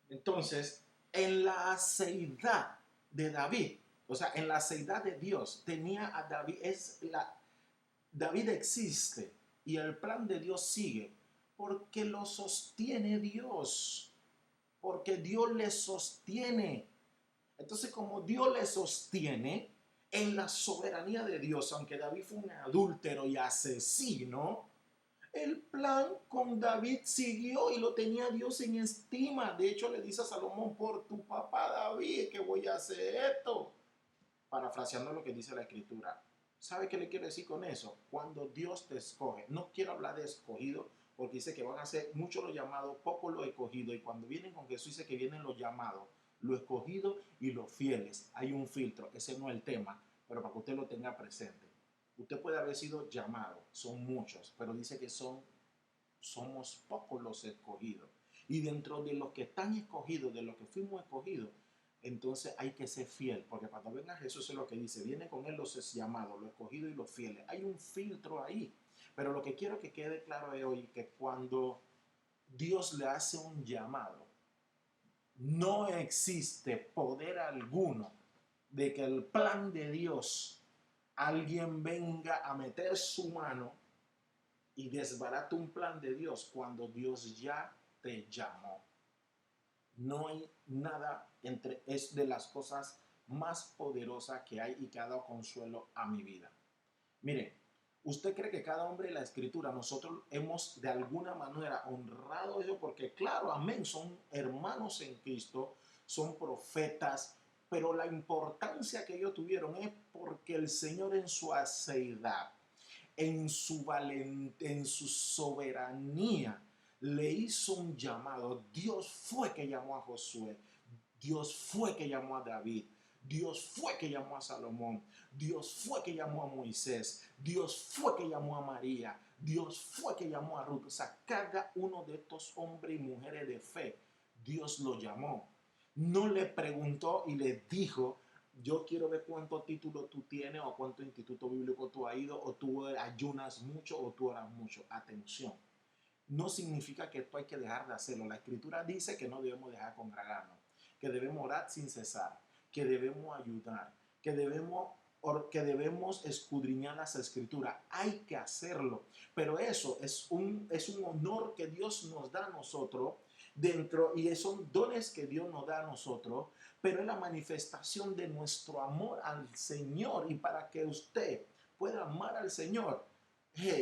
Entonces, en la aceidad de David, o sea, en la aceidad de Dios, tenía a David, David existe y el plan de Dios sigue porque lo sostiene Dios, porque Dios le sostiene. Entonces, como Dios le sostiene, en la soberanía de Dios, aunque David fue un adúltero y asesino, el plan con David siguió y lo tenía Dios en estima. De hecho, le dice a Salomón, por tu papá David, que voy a hacer esto. Parafraseando lo que dice la Escritura. ¿Sabe qué le quiero decir con eso? Cuando Dios te escoge, no quiero hablar de escogido, porque dice que van a ser muchos los llamados, pocos los escogidos, y cuando vienen con Jesús dice que vienen los llamados, los escogidos y los fieles. Hay un filtro, ese no es el tema, pero para que usted lo tenga presente. Usted puede haber sido llamado, son muchos, pero dice que somos pocos los escogidos. Y dentro de los que están escogidos, de los que fuimos escogidos, entonces hay que ser fiel, porque cuando venga Jesús es lo que dice, viene con él los llamados, los escogidos y los fieles. Hay un filtro ahí. Pero lo que quiero que quede claro de hoy es que cuando Dios le hace un llamado, no existe poder alguno de que el plan de Dios alguien venga a meter su mano y desbarate un plan de Dios cuando Dios ya te llamó. No hay nada entre, es de las cosas más poderosas que hay y que ha dado consuelo a mi vida. Mire, ¿usted cree que cada hombre de la escritura nosotros hemos de alguna manera honrado eso? Porque claro, amén, son hermanos en Cristo, son profetas, pero la importancia que ellos tuvieron es porque el Señor en su aceidad, en su soberanía, le hizo un llamado. Dios fue que llamó a Josué, Dios fue que llamó a David, Dios fue que llamó a Salomón, Dios fue que llamó a Moisés, Dios fue que llamó a María, Dios fue que llamó a Ruth. O sea, cada uno de estos hombres y mujeres de fe, Dios lo llamó. No le preguntó y le dijo, yo quiero ver cuántos títulos tú tienes o cuánto instituto bíblico tú has ido o tú ayunas mucho o tú oras mucho. Atención, no significa que esto hay que dejar de hacerlo. La Escritura dice que no debemos dejar congregarnos, que debemos orar sin cesar, que debemos ayudar, que debemos escudriñar las Escrituras. Hay que hacerlo, pero eso es un honor que Dios nos da a nosotros dentro y son dones que Dios nos da a nosotros, pero es la manifestación de nuestro amor al Señor. Y para que usted pueda amar al Señor,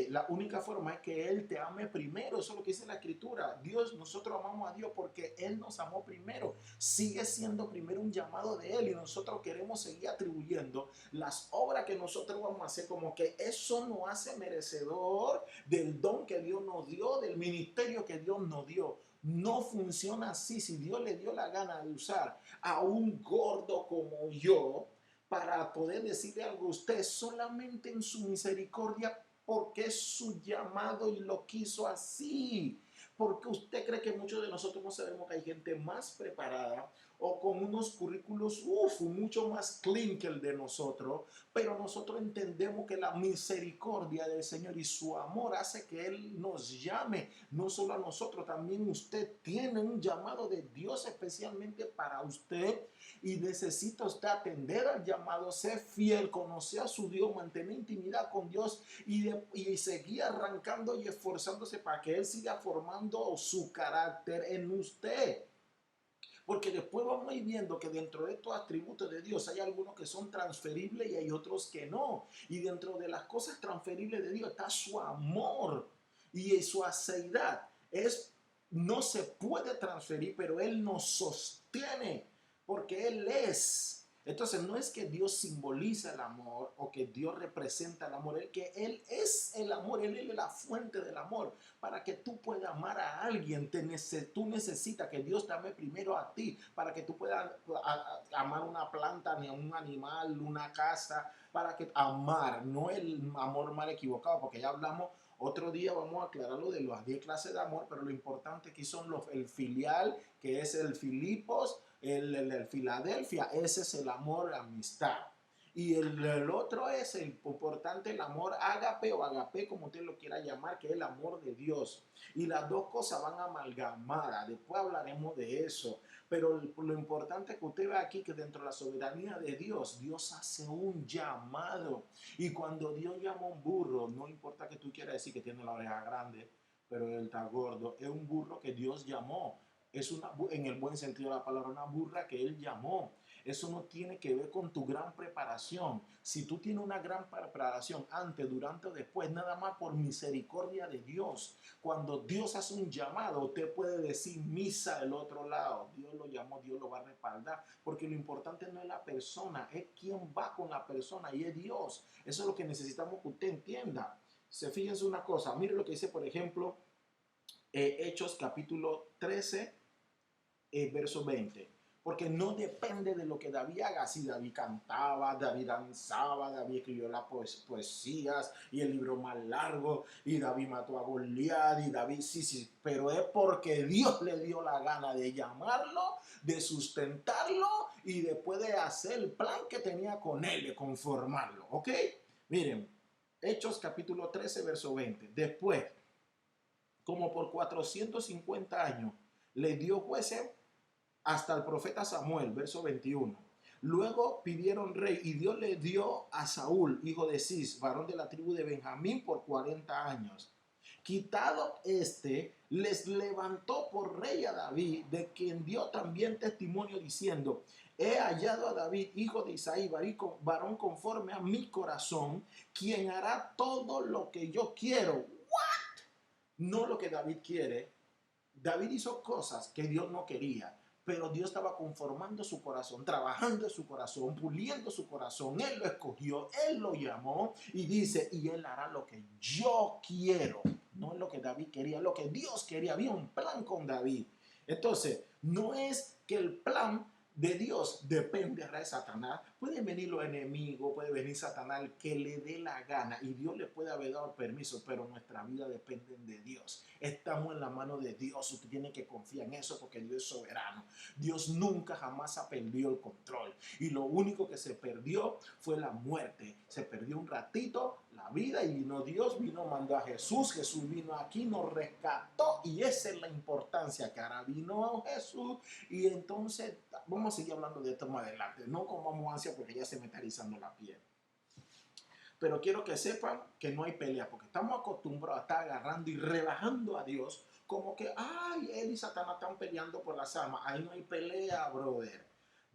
la única forma es que Él te ame primero. Eso es lo que dice la Escritura. Dios, nosotros amamos a Dios porque Él nos amó primero. Sigue siendo primero un llamado de Él y nosotros queremos seguir atribuyendo las obras que nosotros vamos a hacer como que eso nos hace merecedor del don que Dios nos dio, del ministerio que Dios nos dio. No funciona así. Si Dios le dio la gana de usar a un gordo como yo para poder decirle algo a usted, solamente en su misericordia, porque es su llamado y lo quiso así. Porque usted cree que muchos de nosotros no sabemos que hay gente más preparada o con unos currículos mucho más clean que el de nosotros, pero nosotros entendemos que la misericordia del Señor y su amor hace que Él nos llame, no solo a nosotros, también usted tiene un llamado de Dios especialmente para usted y necesita usted atender al llamado, ser fiel, conocer a su Dios, mantener intimidad con Dios y seguir arrancando y esforzándose para que Él siga formando su carácter en usted. Porque después vamos a ir viendo que dentro de estos atributos de Dios hay algunos que son transferibles y hay otros que no. Y dentro de las cosas transferibles de Dios está su amor y su aceidad. No se puede transferir, pero Él nos sostiene porque Él es. Entonces no es que Dios simboliza el amor o que Dios representa el amor, es que Él es el amor, Él es la fuente del amor. Para que tú puedas amar a alguien, tú necesitas que Dios te ame primero a ti, para que tú puedas amar una planta, ni a un animal, una casa, para que amar, no el amor mal equivocado, porque ya hablamos. Otro día vamos a aclarar lo de las 10 clases de amor, pero lo importante aquí son el filial, que es el Filipos, el Filadelfia, ese es el amor, la amistad. Y el otro es el importante, el amor ágape o agape, como usted lo quiera llamar, que es el amor de Dios. Y las dos cosas van amalgamadas. Después hablaremos de eso. Pero lo importante es que usted ve aquí que dentro de la soberanía de Dios, Dios hace un llamado. Y cuando Dios llama a un burro, no importa que tú quieras decir que tiene la oreja grande, pero él está gordo, es un burro que Dios llamó. Es una, en el buen sentido de la palabra, una burra que él llamó. Eso no tiene que ver con tu gran preparación. Si tú tienes una gran preparación antes, durante o después, nada más por misericordia de Dios. Cuando Dios hace un llamado, usted puede decir misa del otro lado. Dios lo llamó, Dios lo va a respaldar. Porque lo importante no es la persona, es quién va con la persona y es Dios. Eso es lo que necesitamos que usted entienda. Se fíjense una cosa, mire lo que dice, por ejemplo, Hechos capítulo 13, verso 20. Porque no depende de lo que David haga. Si David cantaba, David danzaba, David escribió las poesías y el libro más largo, y David mató a Goliat, y David sí, pero es porque Dios le dio la gana de llamarlo, de sustentarlo y después de hacer el plan que tenía con él, de conformarlo. ¿Ok? Miren, Hechos capítulo 13, verso 20. Después, como por 450 años, le dio jueces hasta el profeta Samuel, verso 21. Luego pidieron rey y Dios le dio a Saúl, hijo de Cis, varón de la tribu de Benjamín, por 40 años. Quitado les levantó por rey a David, de quien dio también testimonio diciendo: he hallado a David, hijo de Isaí, varón conforme a mi corazón, quien hará todo lo que yo quiero. No lo que David quiere. David hizo cosas que Dios no quería, pero Dios estaba conformando su corazón, trabajando en su corazón, puliendo su corazón. Él lo escogió, Él lo llamó y dice, y Él hará lo que yo quiero. No es lo que David quería, lo que Dios quería. Había un plan con David. Entonces, no es que el plan de Dios depende de Satanás. Pueden venir los enemigos, puede venir Satanás, el que le dé la gana, y Dios le puede haber dado permiso, pero nuestra vida depende de Dios. Estamos en la mano de Dios. Usted tiene que confiar en eso porque Dios es soberano. Dios nunca jamás ha perdido el control, y lo único que se perdió fue la muerte. Se perdió un ratito la vida y vino Dios, mandó a Jesús. Jesús vino aquí, nos rescató, y esa es la importancia, que ahora vino Jesús. Y entonces vamos a seguir hablando de esto más adelante. No comamos ansia porque ya se me está erizando la piel. Pero quiero que sepan que no hay pelea, porque estamos acostumbrados a estar agarrando y rebajando a Dios como que, ay, él y Satanás están peleando por las almas. Ahí no hay pelea, brother.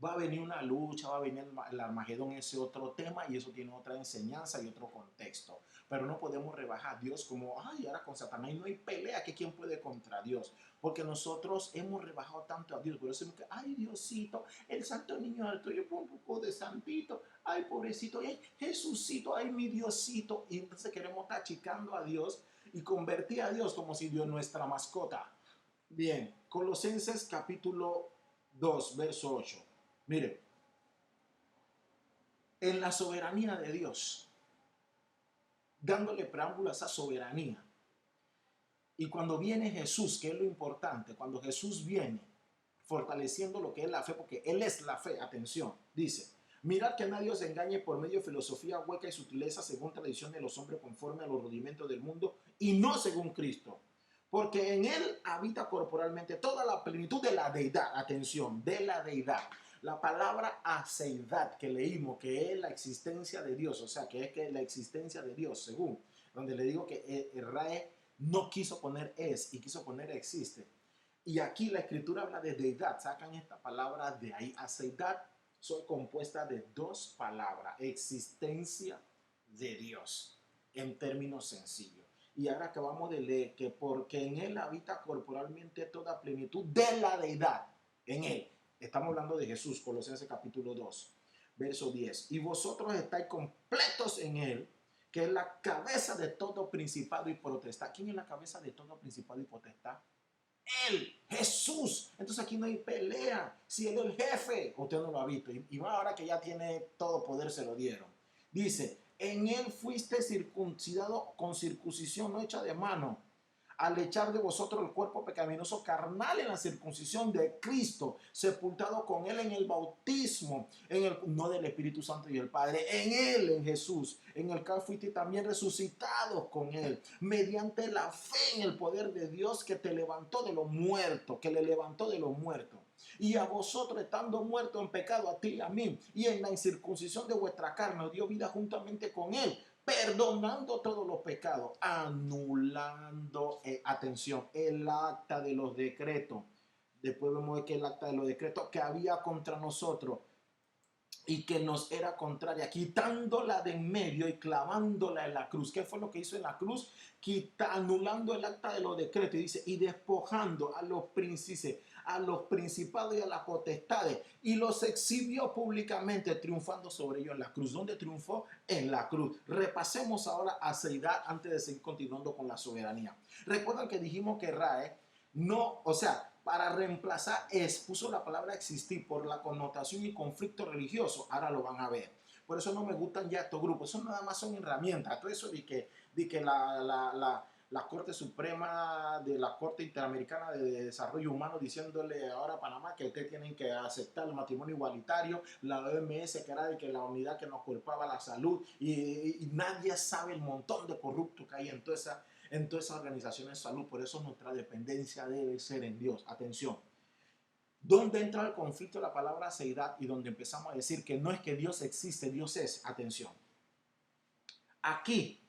Va a venir una lucha, va a venir el Armagedón, ese otro tema, y eso tiene otra enseñanza y otro contexto. Pero no podemos rebajar a Dios como, ay, ahora con Satanás. Y no hay pelea, que quién puede contra Dios. Porque nosotros hemos rebajado tanto a Dios. Por eso decimos que, ay, Diosito, el santo niño alto, yo pongo un poco de santito. Ay, pobrecito, ay, Jesucito, ay, mi Diosito. Y entonces queremos estar achicando a Dios y convertir a Dios como si Dios es nuestra mascota. Bien, Colosenses capítulo 2, verso 8. Mire, en la soberanía de Dios, dándole preámbulo a esa soberanía. Y cuando viene Jesús, que es lo importante, cuando Jesús viene fortaleciendo lo que es la fe, porque Él es la fe, atención, dice: mirad que nadie os engañe por medio de filosofía hueca y sutileza según tradición de los hombres, conforme a los rudimentos del mundo, y no según Cristo. Porque en Él habita corporalmente toda la plenitud de la deidad. Atención, de la deidad. La palabra aceidad que leímos, que es la existencia de Dios, o sea, que es que la existencia de Dios, según, donde le digo que el RAE no quiso poner es y quiso poner existe. Y aquí la escritura habla de deidad. Sacan esta palabra de ahí. Aceidad soy compuesta de dos palabras: existencia de Dios, en términos sencillos. Y ahora acabamos de leer que porque en Él habita corporalmente toda plenitud de la deidad. En Él. Estamos hablando de Jesús, Colosenses capítulo 2, verso 10. Y vosotros estáis completos en Él, que es la cabeza de todo principado y potestad. ¿Quién es la cabeza de todo principado y potestad? Él, Jesús. Entonces aquí no hay pelea. Si Él es el jefe, usted no lo ha visto. Y ahora que ya tiene todo poder, se lo dieron. Dice: en Él fuiste circuncidado con circuncisión no hecha de mano, al echar de vosotros el cuerpo pecaminoso carnal en la circuncisión de Cristo, sepultado con él en el bautismo, no del Espíritu Santo y el Padre, en él, en Jesús, en el cual fuiste también resucitados con él, mediante la fe en el poder de Dios que te levantó de los muertos, que le levantó de los muertos. Y a vosotros, estando muertos en pecado, a ti y a mí, y en la incircuncisión de vuestra carne, os dio vida juntamente con él, perdonando todos los pecados, anulando, atención, el acta de los decretos. Después vemos que el acta de los decretos que había contra nosotros y que nos era contraria, quitándola de en medio y clavándola en la cruz. ¿Qué fue lo que hizo en la cruz? Anulando el acta de los decretos, y dice, y despojando a los príncipes, a los principados y a las potestades, y los exhibió públicamente, triunfando sobre ellos en la cruz. ¿Dónde triunfó? En la cruz. Repasemos ahora a Seidad antes de seguir continuando con la soberanía. Recuerdan que dijimos que Rae no, o sea, para reemplazar puso la palabra existir por la connotación y conflicto religioso. Ahora lo van a ver. Por eso no me gustan ya estos grupos. Eso nada más son herramientas. Todo eso de que la Corte Suprema de la Corte Interamericana de Desarrollo Humano diciéndole ahora a Panamá que ustedes tienen que aceptar el matrimonio igualitario, la OMS que era de que la unidad que nos culpaba la salud, y nadie sabe el montón de corruptos que hay en toda esa organización de salud. Por eso nuestra dependencia debe ser en Dios. Atención. ¿Dónde entra el conflicto de la palabra seidad y donde empezamos a decir que no es que Dios existe, Dios es? Atención. Aquí,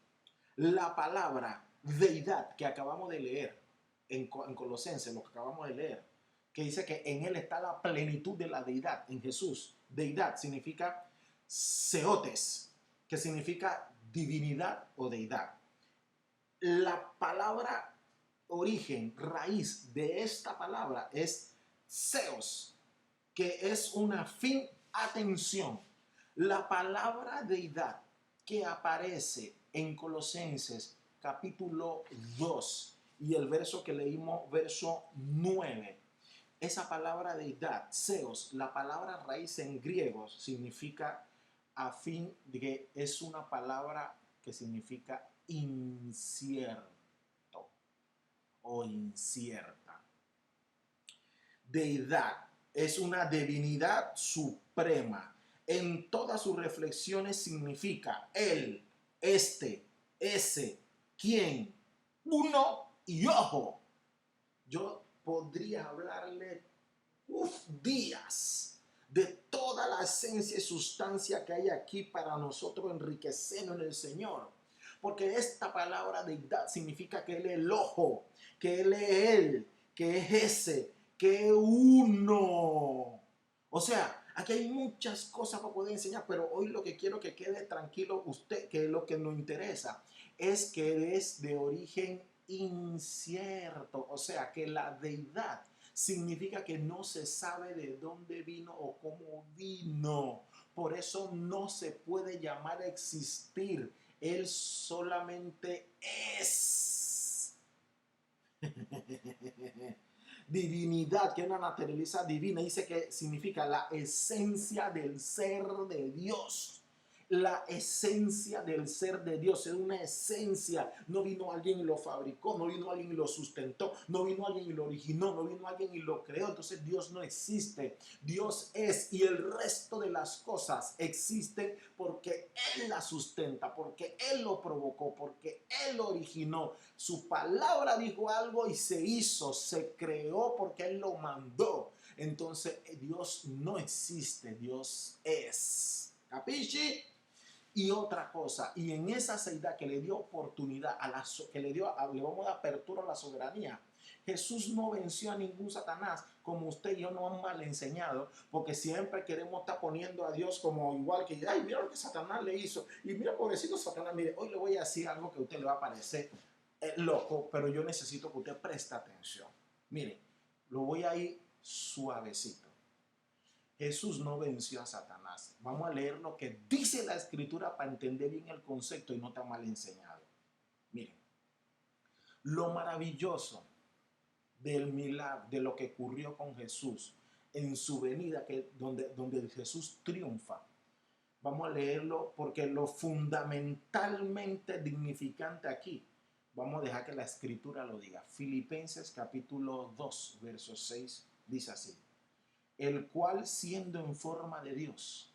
la palabra deidad que acabamos de leer en Colosenses, lo que acabamos de leer, que dice que en él está la plenitud de la deidad, en Jesús. Deidad significa seotes, que significa divinidad o deidad. La palabra origen, raíz de esta palabra es seos, que es una fin, atención. La palabra deidad que aparece en Colosenses capítulo 2 y el verso que leímos, verso 9. Esa palabra deidad, seos, la palabra raíz en griego significa a fin de que es una palabra que significa incierto o incierta. Deidad es una divinidad suprema. En todas sus reflexiones significa él, este, ese, quién, uno y ojo. Yo podría hablarle días de toda la esencia y sustancia que hay aquí para nosotros enriquecernos en el Señor. Porque esta palabra deidad significa que Él es el ojo, que Él es Él, que es ese, que es uno. O sea, aquí hay muchas cosas para poder enseñar, pero hoy lo que quiero que quede tranquilo usted, que es lo que nos interesa, es que es de origen incierto. O sea, que la deidad significa que no se sabe de dónde vino o cómo vino. Por eso no se puede llamar a existir. Él solamente es. Divinidad, que es una naturaleza divina, dice que significa la esencia del ser de Dios. La esencia del ser de Dios es una esencia. No vino alguien y lo fabricó, no vino alguien y lo sustentó, no vino alguien y lo originó, no vino alguien y lo creó. Entonces Dios no existe. Dios es, y el resto de las cosas existen porque Él las sustenta, porque Él lo provocó, porque Él lo originó. Su palabra dijo algo y se hizo, se creó porque Él lo mandó. Entonces Dios no existe, Dios es. ¿Capisci? Y otra cosa, y en esa seidad que le dio oportunidad, que le vamos a dar apertura a la soberanía, Jesús no venció a ningún Satanás, como usted y yo nos han mal enseñado, porque siempre queremos estar poniendo a Dios como igual que, ay, mira lo que Satanás le hizo, y mira, pobrecito Satanás, mire, hoy le voy a decir algo que a usted le va a parecer loco, pero yo necesito que usted preste atención. Mire, lo voy a ir suavecito. Jesús no venció a Satanás. Vamos a leer lo que dice la Escritura para entender bien el concepto y no tan mal enseñado. Miren, lo maravilloso del milagro, de lo que ocurrió con Jesús en su venida, donde Jesús triunfa. Vamos a leerlo porque lo fundamentalmente dignificante aquí Vamos a dejar que la escritura lo diga. Filipenses capítulo 2, verso 6, dice así. El cual siendo en forma de Dios,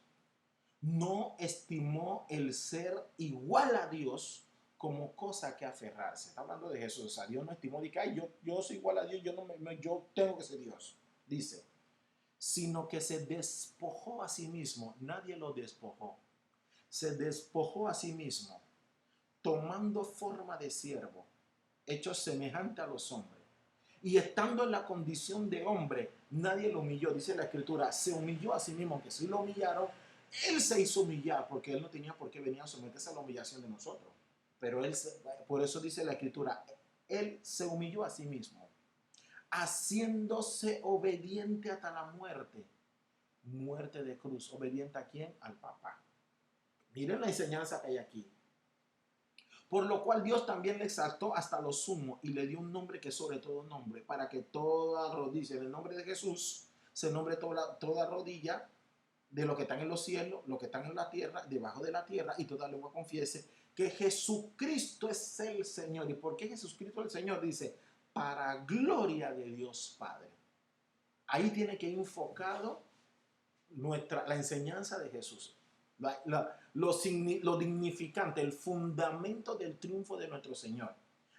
no estimó el ser igual a Dios como cosa que aferrarse. Está hablando de Jesús. O sea, Dios no estimó de que ay, yo soy igual a Dios, yo tengo que ser Dios. Dice, sino que se despojó a sí mismo. Nadie lo despojó. Se despojó a sí mismo, tomando forma de siervo, hecho semejante a los hombres. Y estando en la condición de hombre, nadie lo humilló. Dice la escritura, se humilló a sí mismo, aunque sí lo humillaron, él se hizo humillar porque él no tenía por qué venir a someterse a la humillación de nosotros. Pero por eso dice la escritura, él se humilló a sí mismo, haciéndose obediente hasta la muerte. Muerte de cruz. ¿Obediente a quién? Al Papá. Miren la enseñanza que hay aquí. Por lo cual Dios también le exaltó hasta lo sumo y le dio un nombre que sobre todo nombre, para que toda rodilla, en el nombre de Jesús, se nombre toda rodilla de lo que están en los cielos, lo que están en la tierra, debajo de la tierra, y toda lengua confiese que Jesucristo es el Señor. ¿Y por qué Jesucristo es el Señor? Dice, para gloria de Dios Padre. Ahí tiene que ir enfocado la enseñanza de Jesús. Lo dignificante, el fundamento del triunfo de nuestro Señor.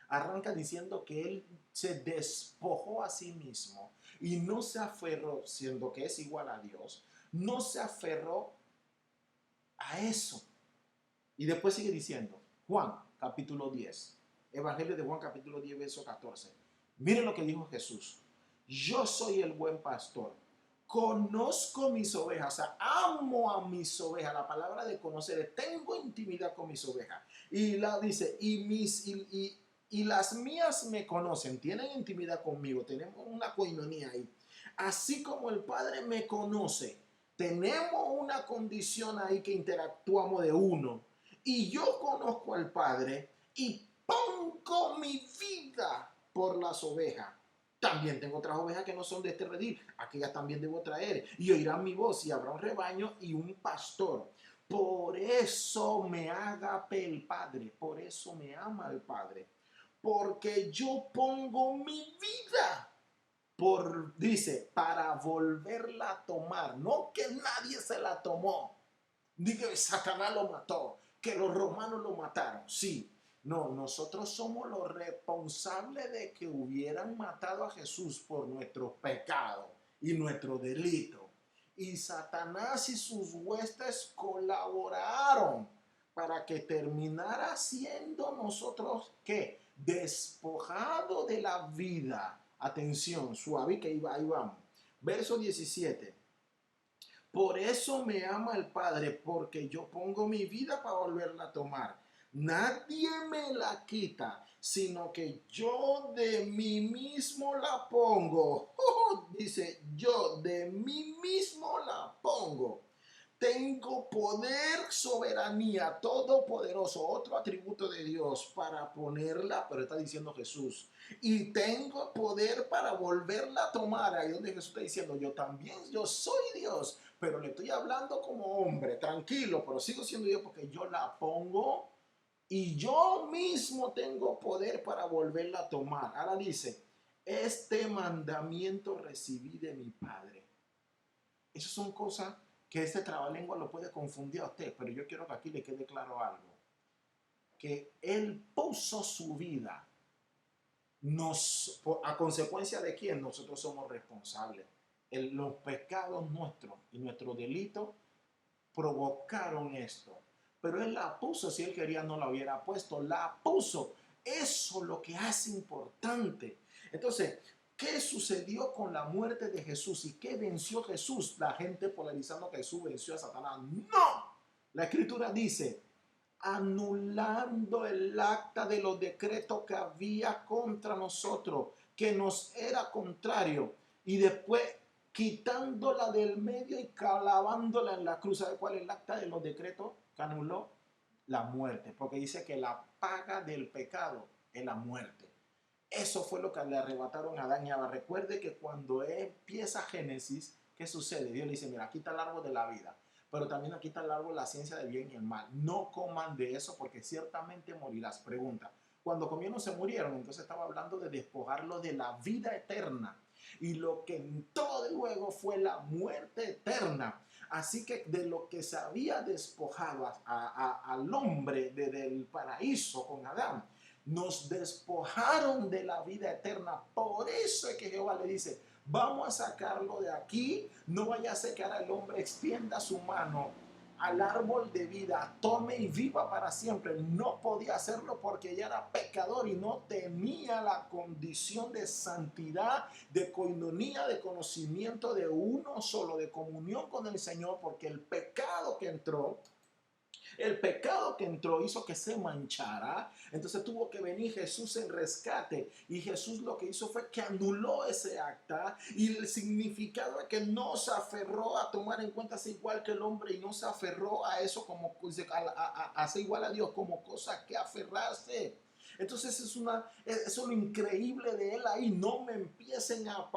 Arranca diciendo que Él se despojó a sí mismo y no se aferró, siendo que es igual a Dios, no se aferró a eso. Y después sigue diciendo, Juan capítulo 10, Evangelio de Juan capítulo 10, verso 14. Miren lo que dijo Jesús. Yo soy el buen pastor. Conozco mis ovejas, o sea, amo a mis ovejas. La palabra de conocer, tengo intimidad con mis ovejas. Y la dice, y las mías me conocen, tienen intimidad conmigo, tenemos una coinonía ahí. Así como el Padre me conoce, tenemos una condición ahí que interactuamos de uno. Y yo conozco al Padre y pongo mi vida por las ovejas. También tengo otras ovejas que no son de este redil, aquellas también debo traer, y oirán mi voz, y habrá un rebaño y un pastor. Por eso me agape el Padre, por eso me ama el Padre, porque yo pongo mi vida dice, para volverla a tomar. No que nadie se la tomó, ni que Satanás lo mató, que los romanos lo mataron. Sí, no, nosotros somos los responsables de que hubieran matado a Jesús por nuestros pecados y nuestro delito. Y Satanás y sus huestes colaboraron para que terminara siendo nosotros, ¿qué? Despojado de la vida. Atención, suave que ahí vamos. Verso 17. Por eso me ama el Padre, porque yo pongo mi vida para volverla a tomar. Nadie me la quita, sino que yo de mí mismo la pongo. Dice, yo de mí mismo la pongo. Tengo poder, soberanía, todopoderoso, otro atributo de Dios para ponerla, pero está diciendo Jesús. Y tengo poder para volverla a tomar. Ahí donde Jesús está diciendo, yo también, yo soy Dios, pero le estoy hablando como hombre, tranquilo, pero sigo siendo Dios porque yo la pongo y yo mismo tengo poder para volverla a tomar. Ahora dice, este mandamiento recibí de mi Padre. Esas son cosas que este trabalengua lo puede confundir a usted, pero yo quiero que aquí le quede claro algo. Que Él puso su vida, a consecuencia de quién nosotros somos responsables. Los pecados nuestros y nuestros delitos provocaron esto. Pero Él la puso, si Él quería no la hubiera puesto, la puso. Eso es lo que hace importante. Entonces, ¿qué sucedió con la muerte de Jesús y qué venció Jesús? La gente polarizando que Jesús venció a Satanás. No, la escritura dice, anulando el acta de los decretos que había contra nosotros, que nos era contrario, y después quitándola del medio y clavándola en la cruz. ¿Sabe cuál es el acta de los decretos que anuló? La muerte, porque dice que la paga del pecado es la muerte. Eso fue lo que le arrebataron a Adán y Eva. Recuerde que cuando empieza Génesis, ¿qué sucede? Dios le dice, mira, aquí está el árbol de la vida, pero también aquí está el árbol de la ciencia del bien y el mal. No coman de eso porque ciertamente morirás. Pregunta, cuando comieron se murieron. Entonces estaba hablando de despojarlo de la vida eterna. Y lo que entró de luego fue la muerte eterna. Así que de lo que se había despojado al hombre desde el paraíso con Adán, nos despojaron de la vida eterna. Por eso es que Jehová le dice, vamos a sacarlo de aquí, no vaya a ser que ahora el hombre extienda su mano al árbol de vida, tome y viva para siempre. No podía hacerlo porque ya era pecador y no tenía la condición de santidad, de coinonía, de conocimiento de uno solo, de comunión con el Señor, porque el pecado que entró hizo que se manchara. Entonces tuvo que venir Jesús en rescate. Y Jesús lo que hizo fue que anuló ese acta. Y el significado es que no se aferró a tomar en cuenta ser igual que el hombre. Y no se aferró a eso como a ser igual a Dios como cosa que aferrarse. Entonces eso es lo increíble de él ahí. No me empiecen a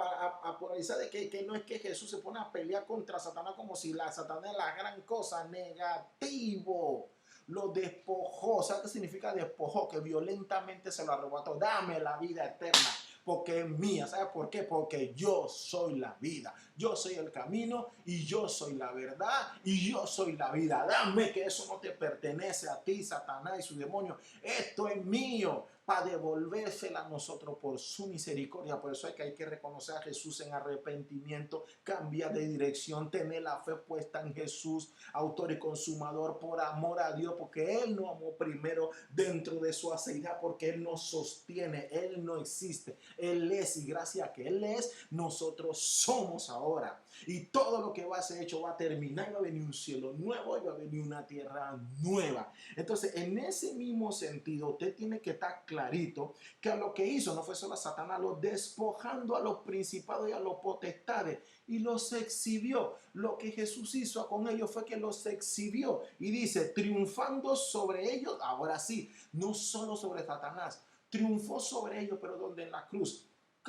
polarizar de que no es que Jesús se pone a pelear contra Satanás como si la Satanás es la gran cosa. Negativo. Lo despojó. ¿Sabes qué significa despojó? Que violentamente se lo arrebató. Dame la vida eterna porque es mía. ¿Sabes por qué? Porque yo soy la vida. Yo soy el camino y yo soy la verdad y yo soy la vida. Dame que eso no te pertenece a ti, Satanás y su demonio. Esto es mío para devolvérsela a nosotros por su misericordia. Por eso es que hay que reconocer a Jesús en arrepentimiento, cambiar de dirección, tener la fe puesta en Jesús, autor y consumador, por amor a Dios, porque Él nos amó primero dentro de su aceidad, porque Él nos sostiene, Él no existe, Él es, y gracias a que Él es, nosotros somos ahora. Y todo lo que va a ser hecho va a terminar, y va a venir un cielo nuevo y va a venir una tierra nueva. Entonces, en ese mismo sentido, usted tiene que estar clarito que a lo que hizo no fue solo a Satanás, lo despojando a los principados y a los potestades y los exhibió. Lo que Jesús hizo con ellos fue que los exhibió y dice, triunfando sobre ellos, ahora sí, no solo sobre Satanás, triunfó sobre ellos, pero donde en la cruz.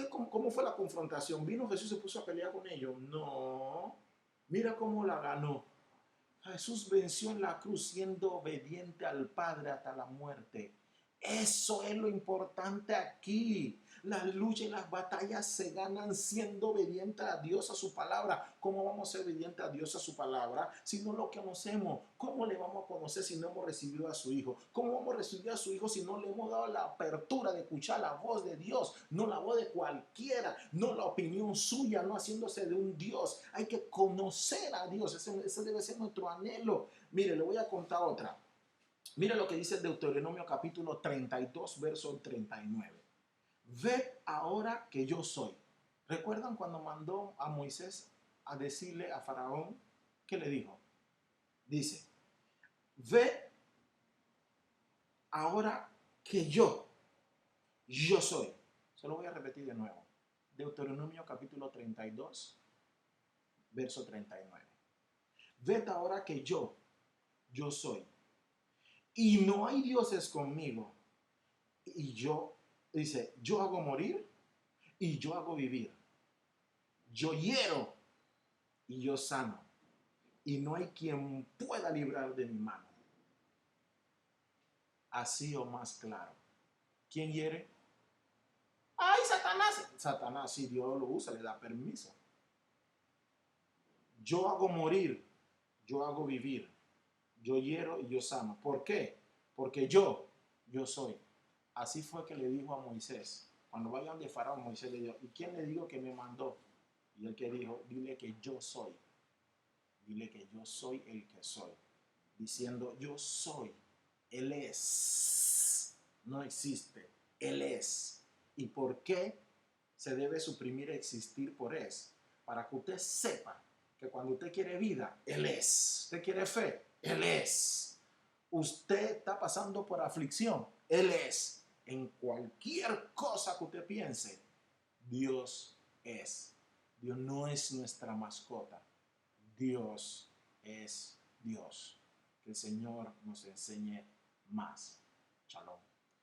¿Cómo fue la confrontación? ¿Vino Jesús y se puso a pelear con ellos? No. Mira cómo la ganó. Jesús venció en la cruz siendo obediente al Padre hasta la muerte. Eso es lo importante aquí. Las luchas y las batallas se ganan siendo obedientes a Dios, a su palabra. ¿Cómo vamos a ser obedientes a Dios, a su palabra, si no lo conocemos? ¿Cómo le vamos a conocer si no hemos recibido a su Hijo? ¿Cómo vamos a recibir a su Hijo si no le hemos dado la apertura de escuchar la voz de Dios? No la voz de cualquiera, no la opinión suya, no haciéndose de un Dios. Hay que conocer a Dios. Ese debe ser nuestro anhelo. Mire, le voy a contar otra. Mire lo que dice el Deuteronomio capítulo 32, verso 39. Ved ahora que yo soy. ¿Recuerdan cuando mandó a Moisés a decirle a Faraón qué le dijo? Dice, ved ahora que yo soy. Se lo voy a repetir de nuevo. Deuteronomio capítulo 32, verso 39. Ved ahora que yo soy. Y no hay dioses conmigo. Y dice, yo hago morir y yo hago vivir. Yo hiero y yo sano. Y no hay quien pueda librar de mi mano. Así o más claro. ¿Quién hiere? ¡Ay, Satanás! Satanás, si Dios lo usa, le da permiso. Yo hago morir, yo hago vivir. Yo hiero y yo sano. ¿Por qué? Porque yo soy. Así fue que le dijo a Moisés. Cuando vayan de Faraón, Moisés le dijo, ¿y quién le dijo que me mandó? Y el que dijo, dile que yo soy. Dile que yo soy el que soy. Diciendo, yo soy. Él es. No existe. Él es. ¿Y por qué se debe suprimir existir por es? Para que usted sepa que cuando usted quiere vida, Él es. Usted quiere fe, Él es. Usted está pasando por aflicción, Él es. En cualquier cosa que usted piense, Dios es. Dios no es nuestra mascota. Dios es Dios. Que el Señor nos enseñe más. Shalom.